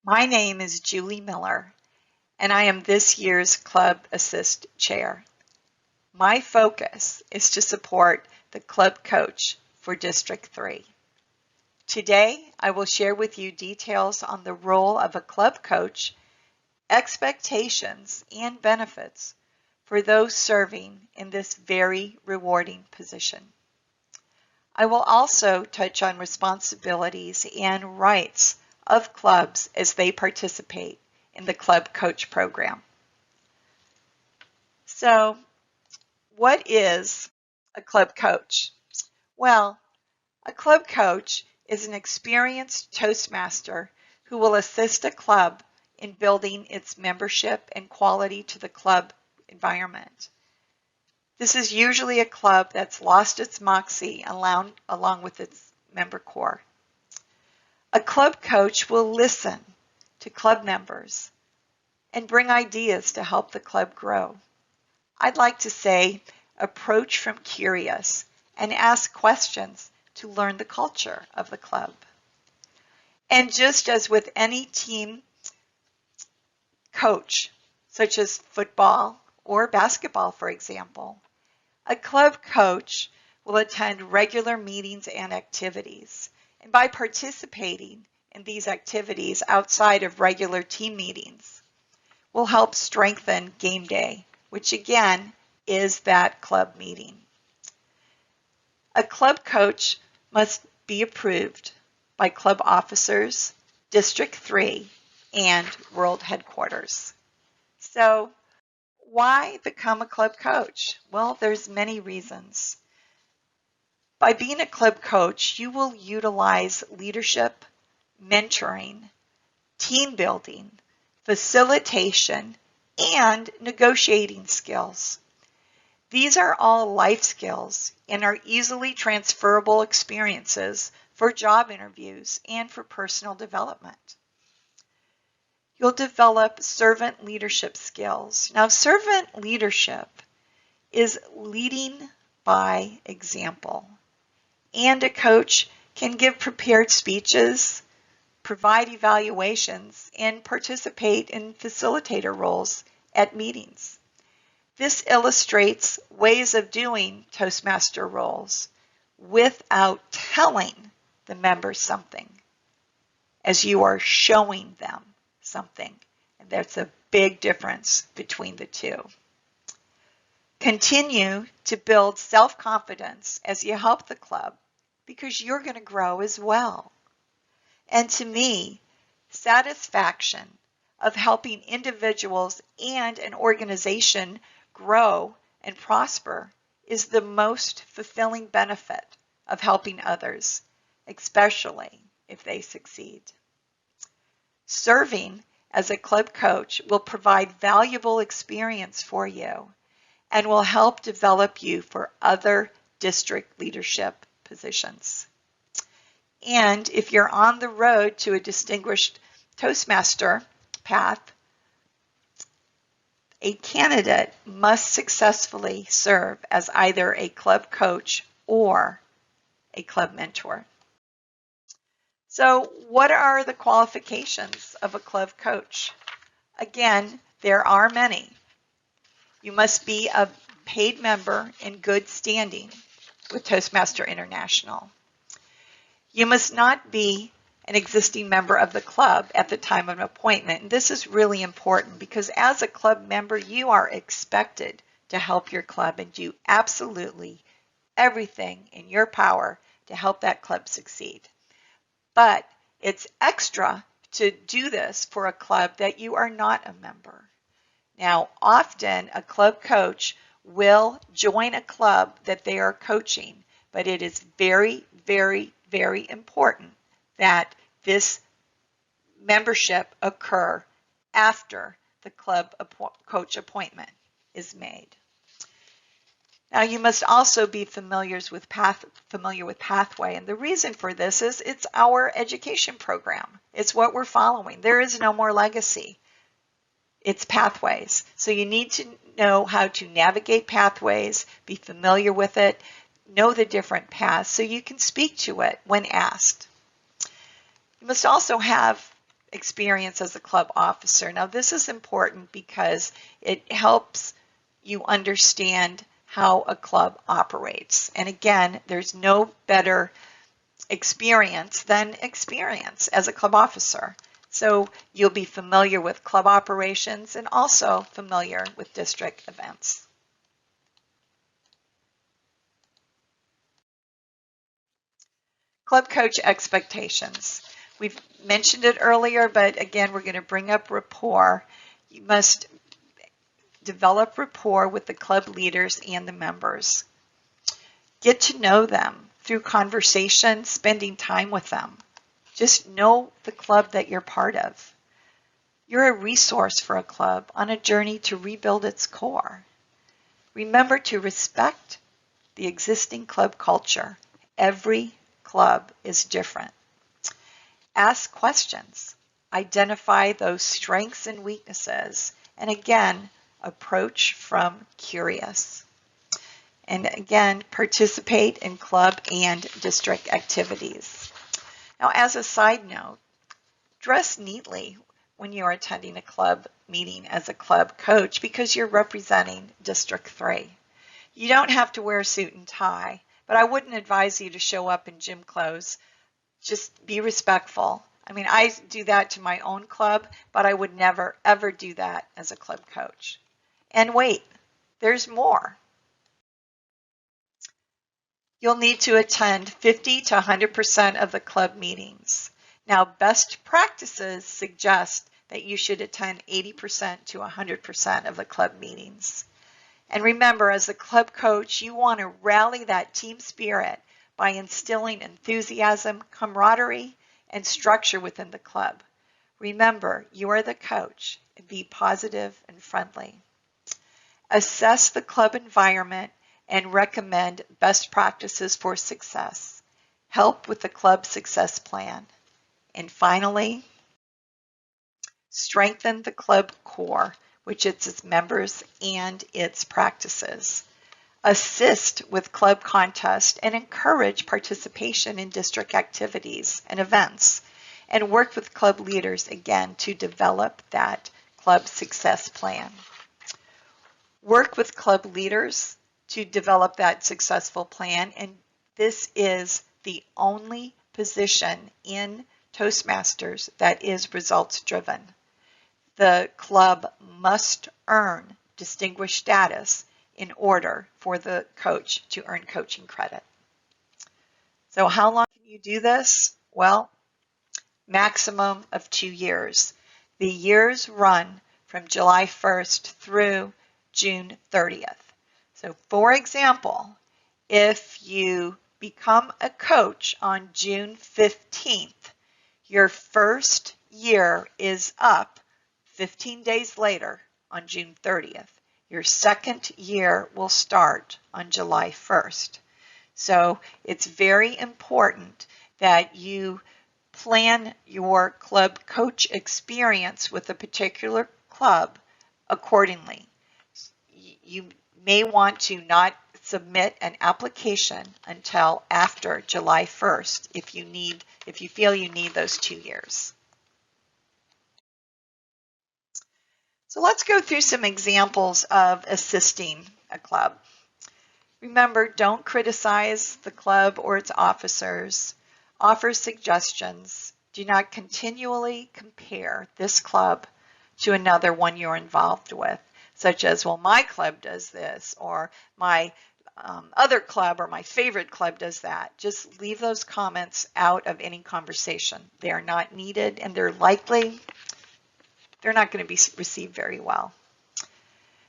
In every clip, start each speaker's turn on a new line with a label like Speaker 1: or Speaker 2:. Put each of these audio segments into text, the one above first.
Speaker 1: My name is Julie Miller, and I am this year's Club Assist Chair. My focus is to support the Club Coach for District 3. Today, I will share with you details on the role of a Club Coach, expectations, and benefits for those serving in this very rewarding position. I will also touch on responsibilities and rights of clubs as they participate in the Club Coach program. So, what is a Club Coach? Well, a Club Coach is an experienced Toastmaster who will assist a club in building its membership and quality to the club environment. This is usually a club that's lost its moxie along with its member core. A club coach will listen to club members and bring ideas to help the club grow. I'd like to say approach from curious and ask questions to learn the culture of the club. And just as with any team coach, such as football or basketball, for example, a club coach will attend regular meetings and activities. And by participating in these activities outside of regular team meetings, will help strengthen game day, which again is that club meeting. A club coach must be approved by club officers, District 3, and World Headquarters. So, why become a club coach? Well, there's many reasons. By being a club coach, you will utilize leadership, mentoring, team building, facilitation, and negotiating skills. These are all life skills and are easily transferable experiences for job interviews and for personal development. You'll develop servant leadership skills. Now, servant leadership is leading by example, and a coach can give prepared speeches, provide evaluations, and participate in facilitator roles at meetings. This illustrates ways of doing Toastmaster roles without telling the members something, as you are showing them something. And that's a big difference between the two. Continue to build self-confidence as you help the club because you're going to grow as well. And to me, satisfaction of helping individuals and an organization grow and prosper is the most fulfilling benefit of helping others, especially if they succeed. Serving as a club coach will provide valuable experience for you and will help develop you for other district leadership positions. And if you're on the road to a distinguished Toastmaster path, a candidate must successfully serve as either a club coach or a club mentor. So, what are the qualifications of a club coach? Again, there are many. You must be a paid member in good standing with Toastmaster International. You must not be an existing member of the club at the time of appointment. And this is really important because as a club member, you are expected to help your club and do absolutely everything in your power to help that club succeed. But it's extra to do this for a club that you are not a member. Now, often a club coach will join a club that they are coaching, but it is very, very, very important that this membership occur after the club coach appointment is made. Now, you must also be familiar with Pathway, and the reason for this is it's our education program. It's what we're following. There is no more legacy. It's Pathways. So you need to know how to navigate Pathways, be familiar with it, know the different paths so you can speak to it when asked. You must also have experience as a club officer. Now, this is important because it helps you understand how a club operates. And again, there's no better experience than experience as a club officer. So you'll be familiar with club operations and also familiar with district events. Club coach expectations. We've mentioned it earlier, but again, we're going to bring up rapport. You must develop rapport with the club leaders and the members. Get to know them through conversation, spending time with them. Just know the club that you're part of. You're a resource for a club on a journey to rebuild its core. Remember to respect the existing club culture. Every club is different. Ask questions. Identify those strengths and weaknesses. And again, approach from curious. And again, participate in club and district activities. Now, as a side note, dress neatly when you're attending a club meeting as a club coach because you're representing District 3. You don't have to wear a suit and tie, but I wouldn't advise you to show up in gym clothes. Just be respectful. I mean, I do that to my own club, but I would never, ever do that as a club coach. And wait, there's more. You'll need to attend 50 to 100% of the club meetings. Now, best practices suggest that you should attend 80% to 100% of the club meetings. And remember, as a club coach, you want to rally that team spirit by instilling enthusiasm, camaraderie, and structure within the club. Remember, you are the coach. Be positive and friendly. Assess the club environment and recommend best practices for success. Help with the club success plan. And finally, strengthen the club core, which is its members and its practices. Assist with club contests and encourage participation in district activities and events. And work with club leaders, again, to develop that club success plan. Work with club leaders to develop that successful plan, and this is the only position in Toastmasters that is results driven. The club must earn distinguished status in order for the coach to earn coaching credit. So how long can you do this? Well, maximum of 2 years. The years run from July 1st through June 30th. So for example, if you become a coach on June 15th, your first year is up 15 days later on June 30th. Your second year will start on July 1st. So it's very important that you plan your club coach experience with a particular club accordingly. You may want to not submit an application until after July 1st if you feel you need those 2 years. So let's go through some examples of assisting a club. Remember, don't criticize the club or its officers. Offer suggestions. Do not continually compare this club to another one you're involved with, such as, well, my club does this, or my other club or my favorite club does that. Just leave those comments out of any conversation. They are not needed, and they're not going to be received very well.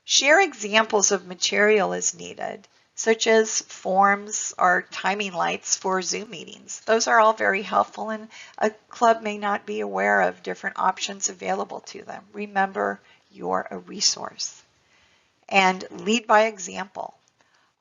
Speaker 1: Share examples of material as needed, such as forms or timing lights for Zoom meetings. Those are all very helpful, and a club may not be aware of different options available to them. Remember, you're a resource. And lead by example.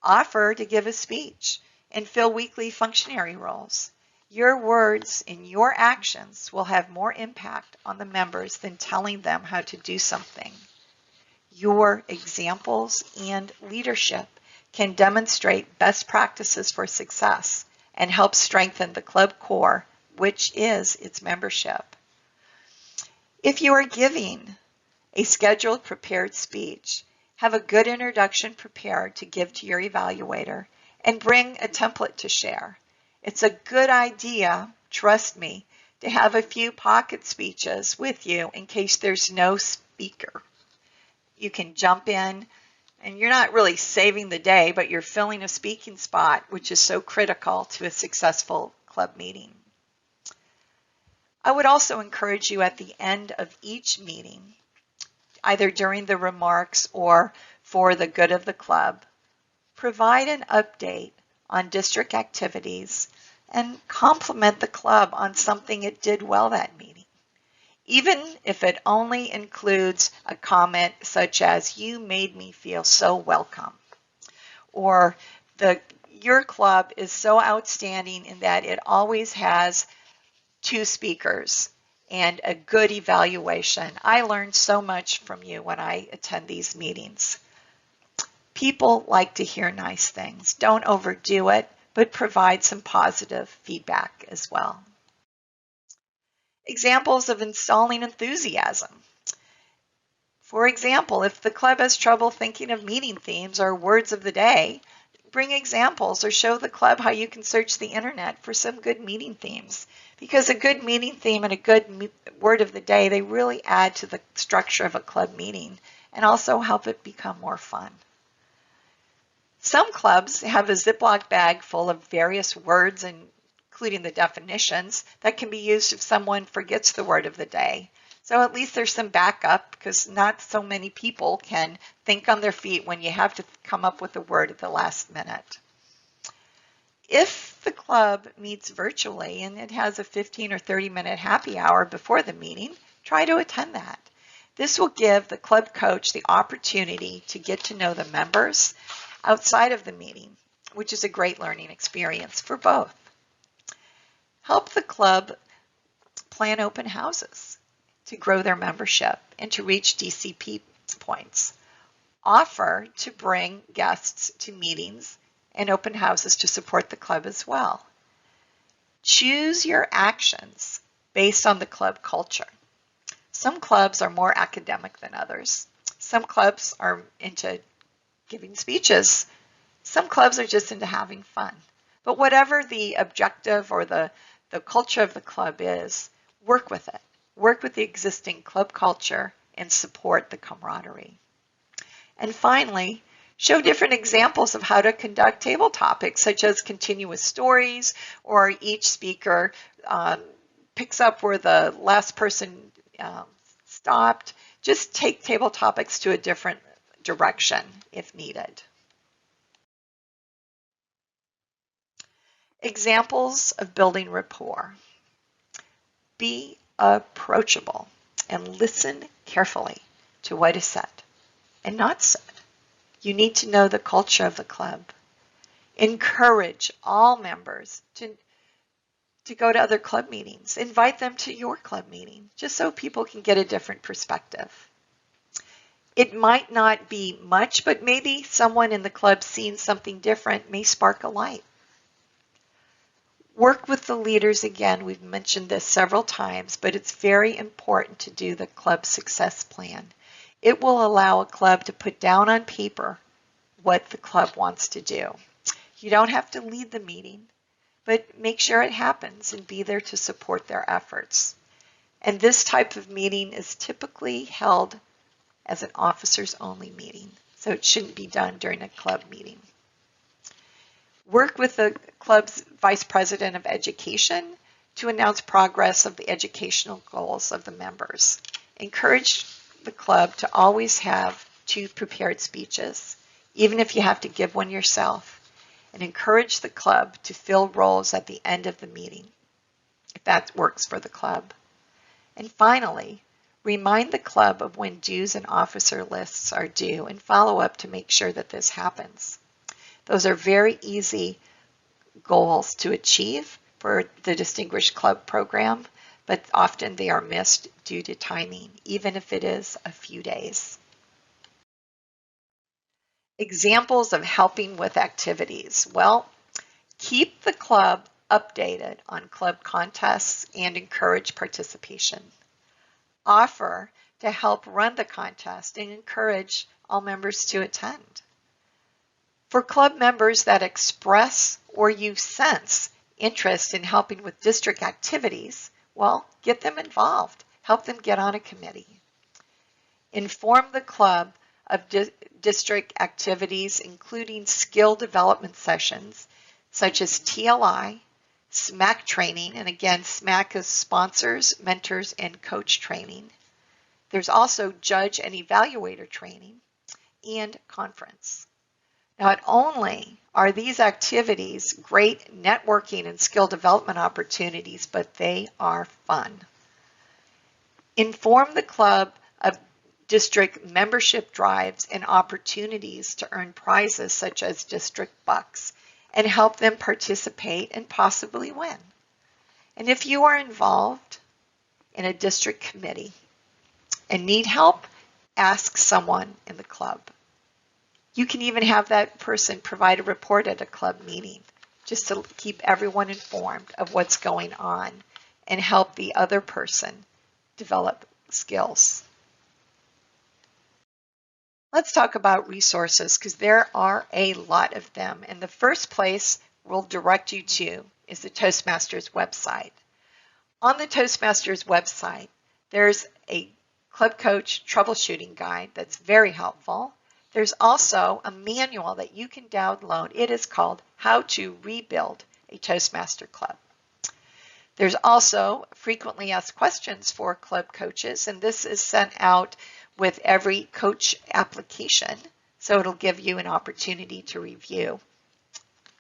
Speaker 1: Offer to give a speech and fill weekly functionary roles. Your words and your actions will have more impact on the members than telling them how to do something. Your examples and leadership can demonstrate best practices for success and help strengthen the club core, which is its membership. If you are giving a scheduled prepared speech, have a good introduction prepared to give to your evaluator and bring a template to share. It's a good idea, trust me, to have a few pocket speeches with you in case there's no speaker. You can jump in and you're not really saving the day, but you're filling a speaking spot, which is so critical to a successful club meeting. I would also encourage you at the end of each meeting, either during the remarks or for the good of the club, provide an update on district activities and compliment the club on something it did well that meeting. Even if it only includes a comment such as, "You made me feel so welcome," or your club is so outstanding in that it always has 2 speakers and a good evaluation. I learned so much from you when I attend these meetings. People like to hear nice things. Don't overdo it, but provide some positive feedback as well. Examples of installing enthusiasm. For example, if the club has trouble thinking of meeting themes or words of the day, bring examples or show the club how you can search the internet for some good meeting themes. Because a good meeting theme and a good word of the day, they really add to the structure of a club meeting and also help it become more fun. Some clubs have a Ziploc bag full of various words, including the definitions, that can be used if someone forgets the word of the day. So at least there's some backup, because not so many people can think on their feet when you have to come up with a word at the last minute. If the club meets virtually and it has a 15 or 30-minute happy hour before the meeting, try to attend that. This will give the club coach the opportunity to get to know the members outside of the meeting, which is a great learning experience for both. Help the club plan open houses to grow their membership and to reach DCP points. Offer to bring guests to meetings and open houses to support the club as well. Choose your actions based on the club culture. Some clubs are more academic than others. Some clubs are into giving speeches. Some clubs are just into having fun. But whatever the objective or the culture of the club is, work with it. Work with the existing club culture and support the camaraderie. And finally, show different examples of how to conduct table topics, such as continuous stories, or each speaker picks up where the last person stopped. Just take table topics to a different direction if needed. Examples of building rapport. Be approachable and listen carefully to what is said and not said. You need to know the culture of the club. Encourage all members to go to other club meetings. Invite them to your club meeting, just so people can get a different perspective. It might not be much, but maybe someone in the club seeing something different may spark a light. Work with the leaders again. We've mentioned this several times, but it's very important to do the club success plan. It will allow a club to put down on paper what the club wants to do. You don't have to lead the meeting, but make sure it happens and be there to support their efforts. And this type of meeting is typically held as an officers-only meeting, so it shouldn't be done during a club meeting. Work with the club's Vice President of Education to announce progress of the educational goals of the members. Encourage the club to always have 2 prepared speeches, even if you have to give one yourself, and encourage the club to fill roles at the end of the meeting, if that works for the club. And finally, remind the club of when dues and officer lists are due and follow up to make sure that this happens. Those are very easy goals to achieve for the Distinguished Club program, but often they are missed due to timing, even if it is a few days. Examples of helping with activities. Well, keep the club updated on club contests and encourage participation. offer to help run the contest and encourage all members to attend. For club members that express or you sense interest in helping with district activities, well, get them involved. Help them get on a committee. Inform the club of district activities, including skill development sessions, such as TLI, SMAC training, and again, SMAC is sponsors, mentors, and coach training. There's also judge and evaluator training and conference. Not only are these activities great networking and skill development opportunities, but they are fun. Inform the club of district membership drives and opportunities to earn prizes such as district bucks and help them participate and possibly win. And if you are involved in a district committee and need help, ask someone in the club. You can even have that person provide a report at a club meeting just to keep everyone informed of what's going on and help the other person develop skills. Let's talk about resources because there are a lot of them. And the first place we'll direct you to is the Toastmasters website. On the Toastmasters website, there's a club coach troubleshooting guide that's very helpful. There's also a manual that you can download. It is called How to Rebuild a Toastmaster Club. There's also frequently asked questions for club coaches, and this is sent out with every coach application, so it'll give you an opportunity to review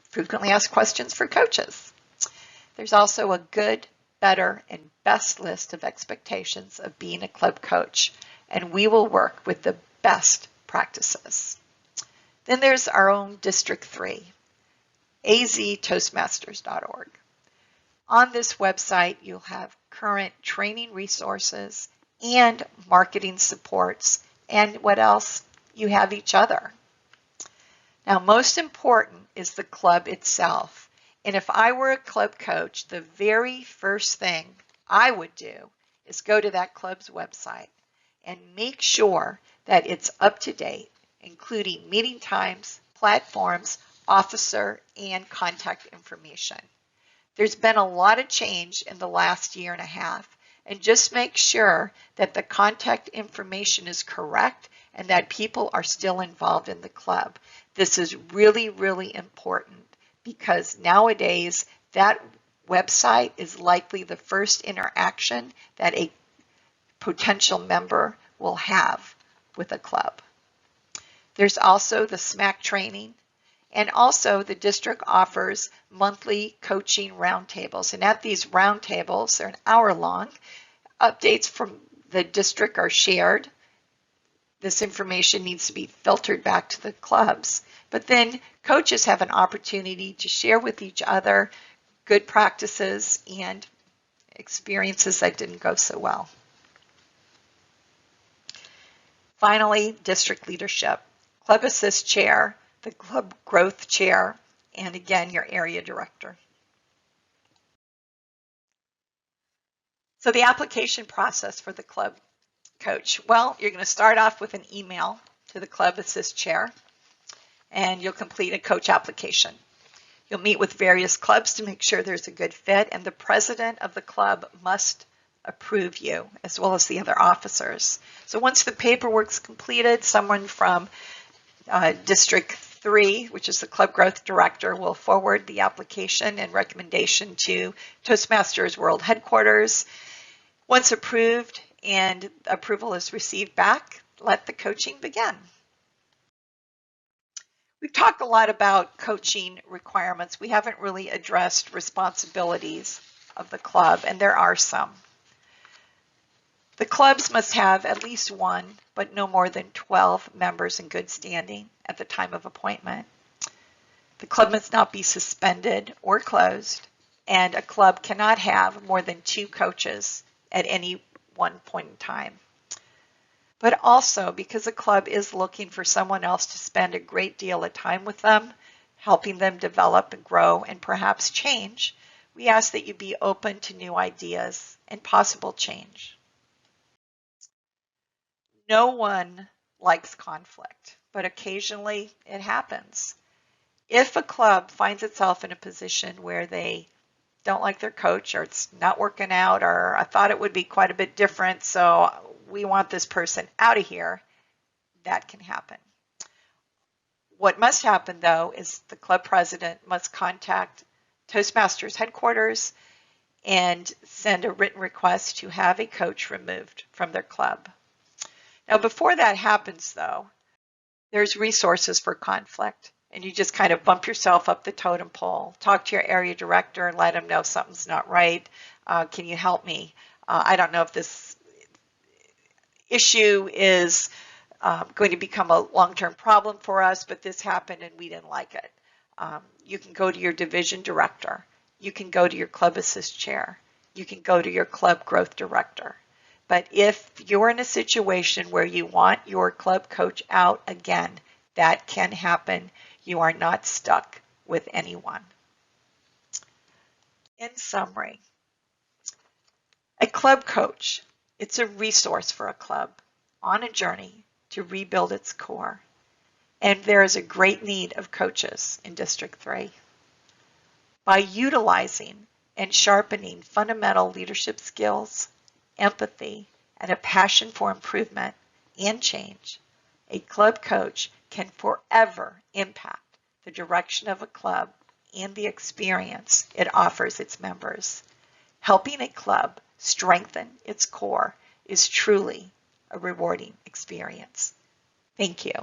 Speaker 1: frequently asked questions for coaches. There's also a good, better, and best list of expectations of being a club coach, and we will work with the best practices. Then there's our own District 3, aztoastmasters.org. On this website, you'll have current training resources and marketing supports, and what else? You have each other. Now, most important is the club itself. And if I were a club coach, the very first thing I would do is go to that club's website and make sure that it's up to date, including meeting times, platforms, officer, and contact information. There's been a lot of change in the last year and a half, and just make sure that the contact information is correct and that people are still involved in the club. This is really, really important because nowadays that website is likely the first interaction that a potential member will have with a club. There's also the SMAC training, and also the district offers monthly coaching roundtables. And at these roundtables, they're an hour long, updates from the district are shared. This information needs to be filtered back to the clubs. But then coaches have an opportunity to share with each other good practices and experiences that didn't go so well. Finally, district leadership, club assist chair, the club growth chair, and again, your area director. So the application process for the club coach. Well, you're going to start off with an email to the club assist chair, and you'll complete a coach application. You'll meet with various clubs to make sure there's a good fit, and the president of the club must approve you, as well as the other officers. So once the paperwork's completed, someone from District 3, which is the club growth director, will forward the application and recommendation to Toastmasters World Headquarters. Once approved and approval is received back, let the coaching begin. We've talked a lot about coaching requirements. We haven't really addressed responsibilities of the club, and there are some. The clubs must have at least one, but no more than 12 members in good standing at the time of appointment. The club must not be suspended or closed, and a club cannot have more than 2 coaches at any one point in time. But also, because a club is looking for someone else to spend a great deal of time with them, helping them develop and grow and perhaps change, we ask that you be open to new ideas and possible change. No one likes conflict, but occasionally it happens. If a club finds itself in a position where they don't like their coach, or it's not working out, or I thought it would be quite a bit different, so we want this person out of here, that can happen. What must happen, though, is the club president must contact Toastmasters headquarters and send a written request to have a coach removed from their club. Now, before that happens, though, there's resources for conflict, and you just kind of bump yourself up the totem pole. Talk to your area director and let them know something's not right. Can you help me? I don't know if this issue is going to become a long-term problem for us, but this happened and we didn't like it. You can go to your division director. You can go to your club assist chair. You can go to your club growth director. But if you're in a situation where you want your club coach out again, that can happen. You are not stuck with anyone. In summary, a club coach, it's a resource for a club on a journey to rebuild its core. And there is a great need of coaches in District 3. By utilizing and sharpening fundamental leadership skills, empathy, and a passion for improvement and change, a club coach can forever impact the direction of a club and the experience it offers its members. Helping a club strengthen its core is truly a rewarding experience. Thank you.